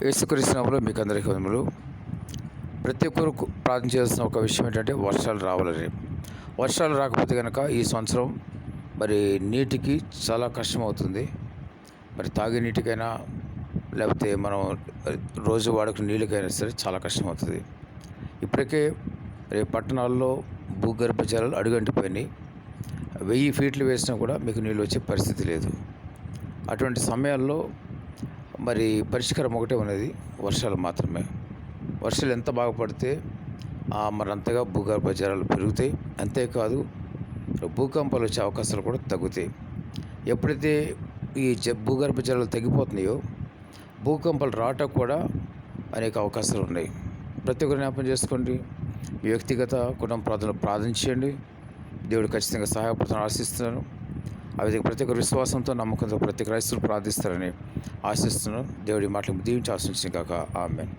యేసుక్రీస్తు నామములో మీకు అందరికీ వందనములు. ప్రతి ఒక్కరు ప్రార్థన చేయాల్సిన ఒక విషయం ఏంటంటే వర్షాలు రావాలని. వర్షాలు రాకపోతే కనుక ఈ సంవత్సరం మరి నీటికి చాలా కష్టమవుతుంది. మరి తాగే నీటికైనా లేకపోతే మనం రోజు వాడుకునే నీళ్ళకైనా సరే చాలా కష్టమవుతుంది. ఇప్పటికే పట్టణాల్లో భూగర్భ జలాలు అడుగంటిపోయినాయి. 1000 ఫీట్లు వేసినా కూడా మీకు నీళ్ళు వచ్చే పరిస్థితి లేదు. అటువంటి సమయాల్లో మరి పరిష్కారం ఒకటే ఉన్నది, వర్షాలు మాత్రమే. వర్షాలు ఎంత బాగా పడితే మరి అంతగా భూగర్భ జలాలు పెరుగుతాయి. అంతేకాదు భూకంపాలు వచ్చే అవకాశాలు కూడా తగ్గుతాయి. ఎప్పుడైతే ఈ భూగర్భ జలాలు తగ్గిపోతున్నాయో భూకంపాలు రావటం కూడా అనేక అవకాశాలు ఉన్నాయి. ప్రతి ఒక్కరు జ్ఞాపకం చేసుకోండి. మీ వ్యక్తిగత కుటుంబ ప్రార్థనలు ప్రార్థించండి. దేవుడు ఖచ్చితంగా సహాయపడుతున్నాను ఆశిస్తున్నాను. ఆ విధంగా ప్రతి ఒక్కరు విశ్వాసంతో నమ్మకంతో ప్రతి క్రైస్తవులు ప్రార్థిస్తారని ఆశిస్తున్నాను. దేవుడి మాటలు దీవించి ఆశించిన కాక ఆమేన్.